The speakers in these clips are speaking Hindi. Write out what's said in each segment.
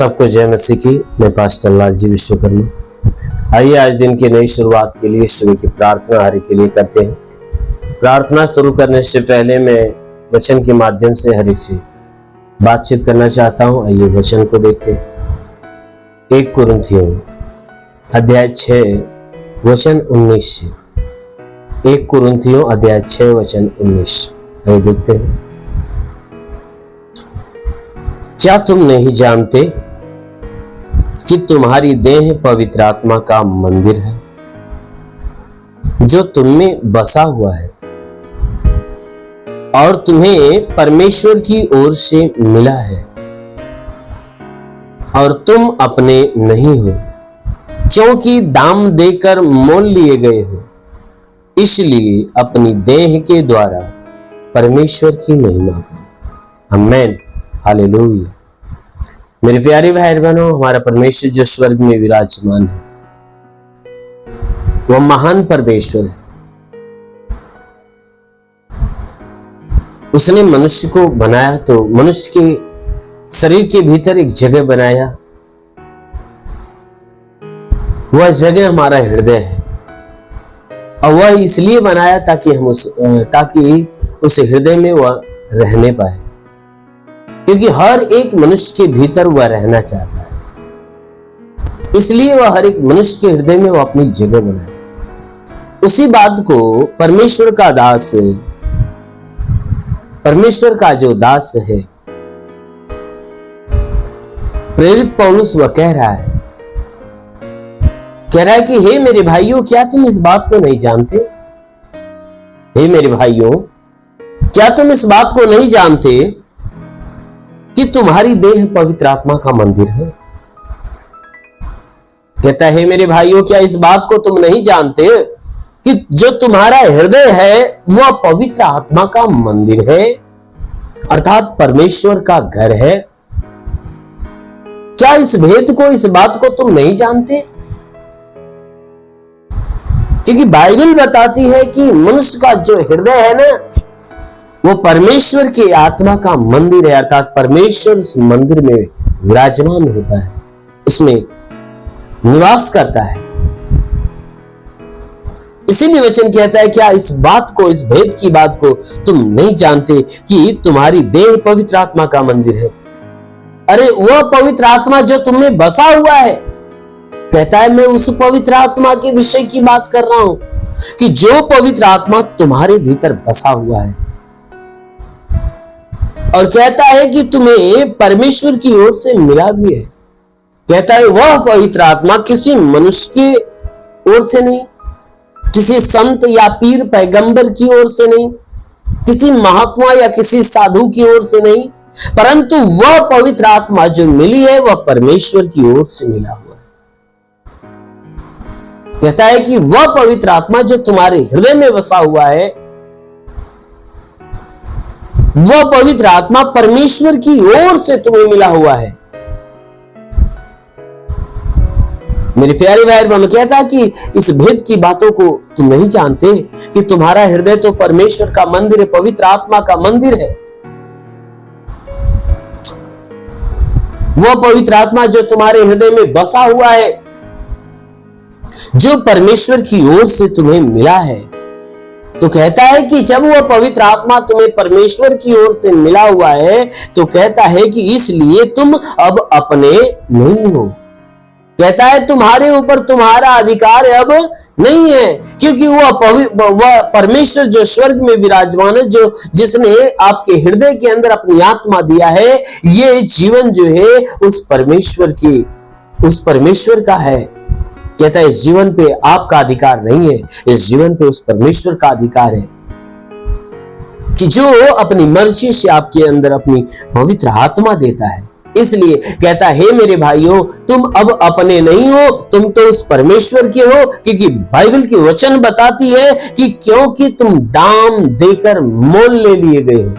सबको जय मसीह की। मैं पास्टर लाल जी विश्वकर्मा। आइए आज दिन की नई शुरुआत के लिए शुरू की प्रार्थना हरि के लिए करते हैं। प्रार्थना शुरू करने से पहले मैं वचन के माध्यम से हरि से बातचीत करना चाहता हूं। आइए वचन को देखते हैं। 1 कुरिन्थियों अध्याय 6 वचन 19 से 1 कुरिन्थियों अध्याय 6 वचन 19। आइए देखते हैं। क्या तुम नहीं जानते कि तुम्हारी देह पवित्र आत्मा का मंदिर है जो तुम में बसा हुआ है और तुम्हें परमेश्वर की ओर से मिला है और तुम अपने नहीं हो, क्योंकि दाम देकर मोल लिए गए हो। इसलिए अपनी देह के द्वारा परमेश्वर की महिमा करो। आमीन, हालेलुया। मेरे प्यारे भाई बहनों, हमारा परमेश्वर जो स्वर्ग में विराजमान है वह महान परमेश्वर है। उसने मनुष्य को बनाया तो मनुष्य के शरीर के भीतर एक जगह बनाया। वह जगह हमारा हृदय है और वह इसलिए बनाया ताकि उस हृदय में वह रहने पाए, क्योंकि हर एक मनुष्य के भीतर वह रहना चाहता है। इसलिए वह हर एक मनुष्य के हृदय में वह अपनी जगह बनाए। उसी बात को परमेश्वर का जो दास है प्रेरित पौलुस वह कह रहा है कि हे मेरे भाइयों, क्या तुम इस बात को नहीं जानते? हे मेरे भाइयों, क्या तुम इस बात को नहीं जानते कि तुम्हारी देह पवित्र आत्मा का मंदिर है? कहता है मेरे भाइयों, क्या इस बात को तुम नहीं जानते कि जो तुम्हारा हृदय है वह पवित्र आत्मा का मंदिर है, अर्थात परमेश्वर का घर है? क्या इस भेद को, इस बात को तुम नहीं जानते? क्योंकि बाइबल बताती है कि मनुष्य का जो हृदय है ना, वो परमेश्वर के आत्मा का मंदिर है, अर्थात परमेश्वर उस मंदिर में विराजमान होता है, उसमें निवास करता है। इसीलिए वचन कहता है, क्या इस बात को, इस भेद की बात को तुम नहीं जानते कि तुम्हारी देह पवित्र आत्मा का मंदिर है? अरे वह पवित्र आत्मा जो तुम में बसा हुआ है, कहता है मैं उस पवित्र आत्मा के विषय की बात कर रहा हूं कि जो पवित्र आत्मा तुम्हारे भीतर बसा हुआ है, और कहता है कि तुम्हें परमेश्वर की ओर से मिला भी है। कहता है वह पवित्र आत्मा किसी मनुष्य की ओर से नहीं, किसी संत या पीर पैगंबर की ओर से नहीं, किसी महात्मा या किसी साधु की ओर से नहीं, परंतु वह पवित्र आत्मा जो मिली है वह परमेश्वर की ओर से मिला हुआ है। कहता है कि वह पवित्र आत्मा जो तुम्हारे हृदय में बसा हुआ है, वह पवित्र आत्मा परमेश्वर की ओर से तुम्हें मिला हुआ है। मेरे प्यारे भाई बहनों, कहता है कि इस भेद की बातों को तुम नहीं जानते कि तुम्हारा हृदय तो परमेश्वर का मंदिर है, पवित्र आत्मा का मंदिर है। वह पवित्र आत्मा जो तुम्हारे हृदय में बसा हुआ है, जो परमेश्वर की ओर से तुम्हें मिला है। तो कहता है कि जब वह पवित्र आत्मा तुम्हें परमेश्वर की ओर से मिला हुआ है, तो कहता है कि इसलिए तुम अब अपने नहीं हो। कहता है तुम्हारे ऊपर तुम्हारा अधिकार अब नहीं है, क्योंकि वह परमेश्वर जो स्वर्ग में विराजमान है, जो जिसने आपके हृदय के अंदर अपनी आत्मा दिया है, ये जीवन जो है उस परमेश्वर का है। कहता है इस जीवन पे आपका अधिकार नहीं है, इस जीवन पे उस परमेश्वर का अधिकार है कि जो अपनी मर्जी से आपके अंदर अपनी पवित्र आत्मा देता है। इसलिए कहता है हे मेरे भाइयों, तुम अब अपने नहीं हो, तुम तो उस परमेश्वर के हो, क्योंकि बाइबल की वचन बताती है कि क्योंकि तुम दाम देकर मोल ले लिए गए हो।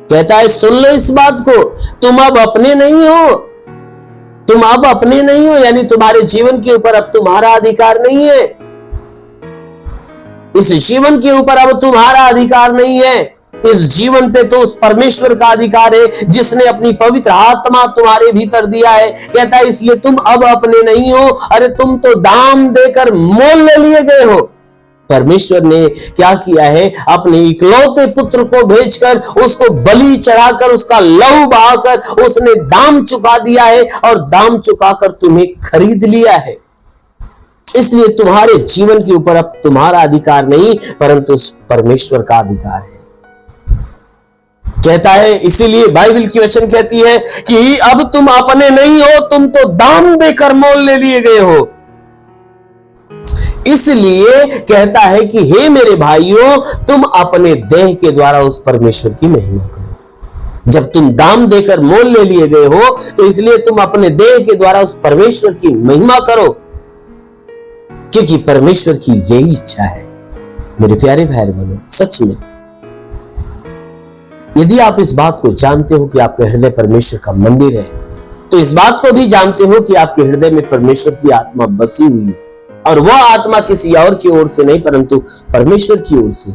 कहता है सुन लो इस बात को, तुम अब अपने नहीं हो, तुम अब अपने नहीं हो, यानी तुम्हारे जीवन के ऊपर अब तुम्हारा अधिकार नहीं है। इस जीवन के ऊपर अब तुम्हारा अधिकार नहीं है। इस जीवन पे तो उस परमेश्वर का अधिकार है जिसने अपनी पवित्र आत्मा तुम्हारे भीतर दिया है। कहता है इसलिए तुम अब अपने नहीं हो, अरे तुम तो दाम देकर मोल ले लिए गए हो। परमेश्वर ने क्या किया है, अपने इकलौते पुत्र को भेजकर, उसको बलि चढ़ाकर, उसका लहू बहाकर उसने दाम चुका दिया है और दाम चुकाकर तुम्हें खरीद लिया है। इसलिए तुम्हारे जीवन के ऊपर अब तुम्हारा अधिकार नहीं परंतु परमेश्वर का अधिकार है। कहता है, इसीलिए बाइबल की वचन कहती है कि अब तुम अपने नहीं हो, तुम तो दाम देकर मोल ले लिए गए हो। इसलिए कहता है कि हे मेरे भाइयों, तुम अपने देह के द्वारा उस परमेश्वर की महिमा करो। जब तुम दाम देकर मोल ले लिए गए हो तो इसलिए तुम अपने देह के द्वारा उस परमेश्वर की महिमा करो, क्योंकि परमेश्वर की यही इच्छा है। मेरे प्यारे भाई बहनों, सच में यदि आप इस बात को जानते हो कि आपके हृदय परमेश्वर का मंदिर है, तो इस बात को भी जानते हो कि आपके हृदय में परमेश्वर की आत्मा बसी हुई है और वह आत्मा किसी और की ओर से नहीं परंतु परमेश्वर की ओर से।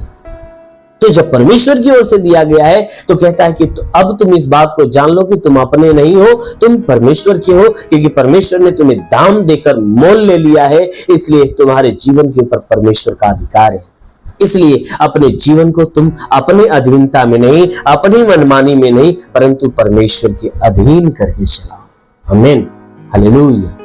तो जब परमेश्वर की ओर से दिया गया है तो कहता है कि अब तुम इस बात को जान लो कि तुम अपने नहीं हो, तुम परमेश्वर के हो, क्योंकि परमेश्वर ने तुम्हें दाम देकर मोल ले लिया है। इसलिए तुम्हारे जीवन के ऊपर परमेश्वर का अधिकार है। इसलिए अपने जीवन को तुम अपनी अधीनता में नहीं, अपनी मनमानी में नहीं परंतु परमेश्वर के अधीन करके चलाओ। आमीन, हालेलुया।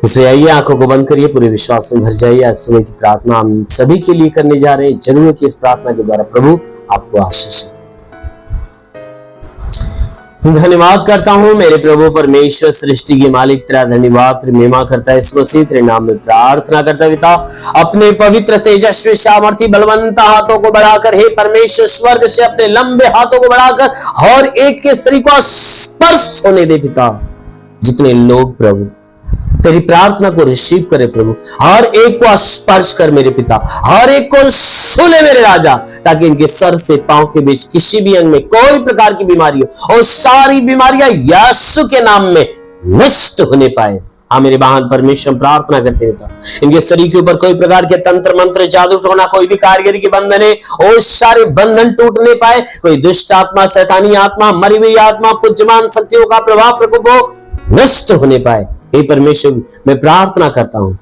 इसलिए आइए आंखों को बंद करिए, पूरे विश्वास से भर जाइए। आज सुबह की प्रार्थना हम सभी के लिए करने जा रहे हैं। जरूर है कि इस प्रार्थना के द्वारा प्रभु आपको आशीष दे। धन्यवाद करता हूं मेरे प्रभु परमेश्वर, सृष्टि के मालिक, तेरा धन्यवाद, तेरी महिमा करता है इस मसीह तेरे नाम में प्रार्थना करता है पिता। अपने पवित्र तेजस्वी सामर्थी बलवंत हाथों को बढ़ाकर हे परमेश्वर, स्वर्ग से अपने लंबे हाथों को बढ़ाकर और एक के स्त्री को स्पर्श होने दे पिता। जितने लोग प्रभु तेरी प्रार्थना को रिसीव करे प्रभु, हर एक को स्पर्श कर मेरे पिता, हर एक को छू ले मेरे राजा, ताकि इनके सर से पांव के बीच किसी भी अंग में कोई प्रकार की बीमारी हो और सारी बीमारियां यीशु के नाम में नष्ट होने पाए। हाँ मेरे महान परमेश्वर, प्रार्थना करते पिता, इनके शरीर के ऊपर कोई प्रकार के तंत्र मंत्र जादू टोना, कोई भी कारीगरी के बंधन है और सारे बंधन टूटने पाए। कोई दुष्ट आत्मा, शैतानी आत्मा, मरी हुई आत्मा, पुज्यमान शक्तियों का प्रभाव प्रकोप नष्ट होने पाए। हे परमेश्वर, मैं प्रार्थना करता हूं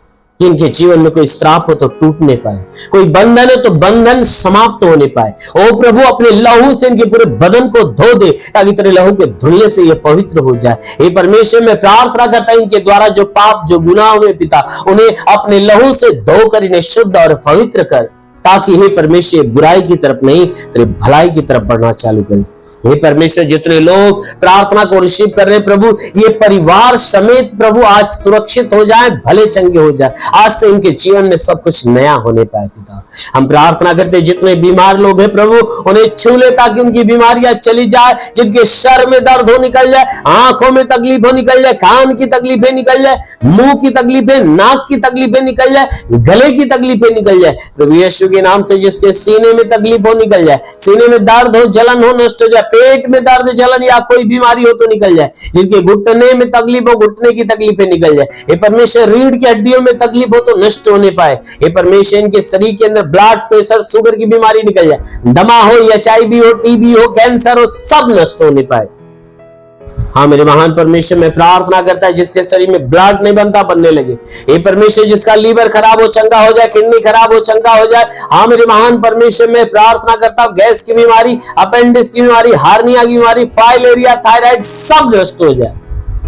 कि इनके जीवन में कोई श्राप हो तो टूटने पाए, कोई बंधन है तो बंधन समाप्त होने पाए। ओ प्रभु, अपने लहू से इनके पूरे बदन को धो दे ताकि तेरे लहू के धुलने से ये पवित्र हो जाए। हे परमेश्वर, मैं प्रार्थना करता हूं इनके द्वारा जो पाप, जो गुनाह हुए पिता, उन्हें अपने लहू से धोकर इन्हें शुद्ध और पवित्र कर, ताकि हे परमेश्वर बुराई की तरफ नहीं तेरे भलाई की तरफ बढ़ना चालू करें। हे परमेश्वर, जितने लोग प्रार्थना को रिसीव कर रहे प्रभु, ये परिवार समेत प्रभु आज सुरक्षित हो जाए, भले चंगे हो जाए। आज से इनके जीवन में सब कुछ नया होने पाए पिता। हम प्रार्थना करते जितने बीमार लोग हैं प्रभु, उन्हें छू ले ताकि उनकी बीमारियां चली जाए। जिनके सर में दर्द हो निकल जाए, आंखों में तकलीफ हो निकल जाए, कान की तकलीफें निकल जाए, मुंह की तकलीफें, नाक की तकलीफें निकल जाए, गले की तकलीफें निकल जाए प्रभु यीशु के नाम से। जिसके सीने में तकलीफ हो निकल जाए, सीने में दर्द हो, जलन हो नष्ट हो जाए, पेट में दर्द, जलन या कोई बीमारी हो तो निकल जाए। जिनके घुटने में तकलीफ हो, घुटने की तकलीफें निकल जाए। हे परमेश्वर, रीढ़ की हड्डियों में तकलीफ हो तो नष्ट होने पाए। हे परमेश्वर, इनके शरीर के अंदर ब्लड प्रेशर, शुगर की बीमारी निकल जाए। दमा हो, HIV हो, TB हो, कैंसर हो, सब नष्ट होने पाए। हाँ मेरे महान परमेश्वर, मैं प्रार्थना करता है जिसके शरीर में ब्लड नहीं बनता, बनने लगे। हे परमेश्वर, जिसका लीवर खराब हो चंगा हो जाए, किडनी खराब हो चंगा हो जाए। हाँ मेरे महान परमेश्वर, मैं प्रार्थना करता हूँ गैस की बीमारी, अपेंडिक्स की बीमारी, हार्निया की बीमारी, फाइलेरिया, थायराइड सब नष्ट हो जाए।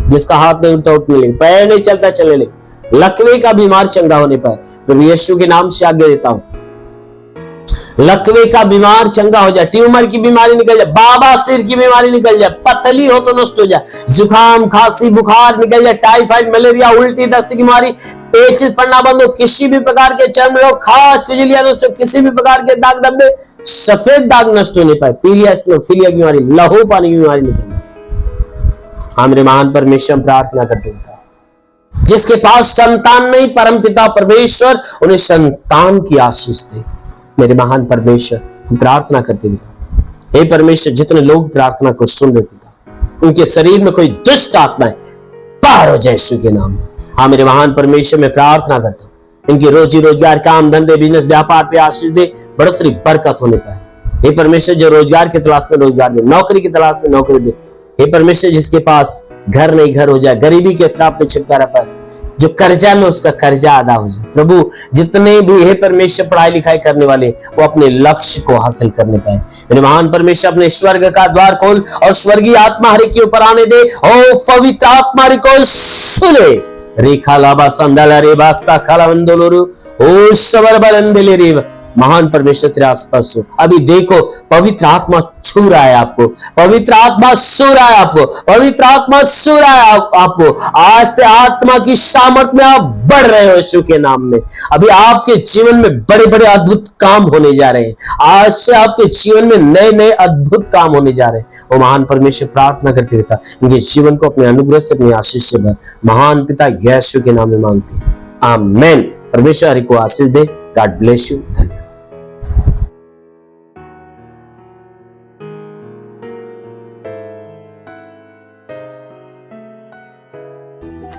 जिसका हाथ नहीं उठता उठने लगे, पैर नहीं चलता चलने लगे, लकवे का बीमार चंगा होने पाए प्रभु यीशु के नाम से आज्ञा देता हूं। लकवे का बीमार चंगा हो जाए, ट्यूमर की बीमारी निकल जाए, बाबा सिर की बीमारी निकल जाए, पथली हो तो नष्ट हो जाए, जुकाम, खांसी, बुखार निकल जाए, टाइफाइड, मलेरिया, उल्टी, दस्त की बीमारी, पेचिस पड़ना बंद हो, किसी भी प्रकार के चर्म रोग, खाज, खुजलियां नष्ट हो, किसी भी प्रकार के दाग धब्बे, सफेद दाग नष्ट होने पाए, पीलिया की बीमारी, लहू पानी की बीमारी निकल जाए। हाँ मेरे महान परमेश्वर, प्रार्थना करते हैं जिसके पास संतान नहीं, परम पिता परमेश्वर उन्हें संतान की आशीष दे। मेरे महान परमेश्वर, हम प्रार्थना करते पिता, हे परमेश्वर, जितने लोग प्रार्थना को सुन रहे पिता, उनके शरीर में कोई दुष्ट आत्माएं बाहर हो जाए यीशु के नाम में। हाँ मेरे महान परमेश्वर, मैं प्रार्थना करता हूं इनकी रोजी रोजगार, काम धंधे, बिजनेस, व्यापार पे आशीष दे, बढ़ोतरी, बरकत होने पाए। हे परमेश्वर जो रोजगार की तलाश में रोजगार दे, नौकरी की तलाश में नौकरी दे। हे परमेश्वर जिसके पास घर नहीं घर हो जाए, गरीबी के श्राप में छुटकारा पाए, जो कर्जा में उसका कर्जा अदा हो जाए। प्रभु जितने भी हे परमेश्वर पढ़ाई लिखाई करने वाले वो अपने लक्ष्य को हासिल करने पाए। मेरे महान परमेश्वर अपने स्वर्ग का द्वार खोल और स्वर्गीय आत्मा हर एक के ऊपर आने दे। ओ पवित्र आत्मा हर को सुने। रेखा लाबा संदला रेबा साखाला वंदोलोरु ओ सबर बलंदले रेबा। महान परमेश्वर तेरे आसपास हो। अभी देखो पवित्र आत्मा छू रहा है आपको, पवित्र आत्मा छू रहा है आपको, पवित्र आत्मा छू रहा है आपको। आज से आत्मा की सामर्थ्य में आप बढ़ रहे हो यीशु के नाम में। अभी आपके जीवन में बड़े बड़े अद्भुत काम होने जा रहे हैं। आज से आपके जीवन में नए नए अद्भुत काम होने जा रहे हैं। वो महान परमेश्वर प्रार्थना करते रहता इनके जीवन को अपने अनुग्रह से अपनी आशीष से भर। महान पिता यीशु के नाम में मांगते हैं, आमीन। परमेश्वर हरि को आशीष दे। God bless you. धन्यवाद।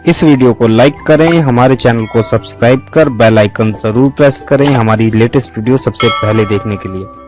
इस वीडियो को लाइक करें, हमारे चैनल को सब्सक्राइब कर बेल आइकन जरूर प्रेस करें हमारी लेटेस्ट वीडियो सबसे पहले देखने के लिए।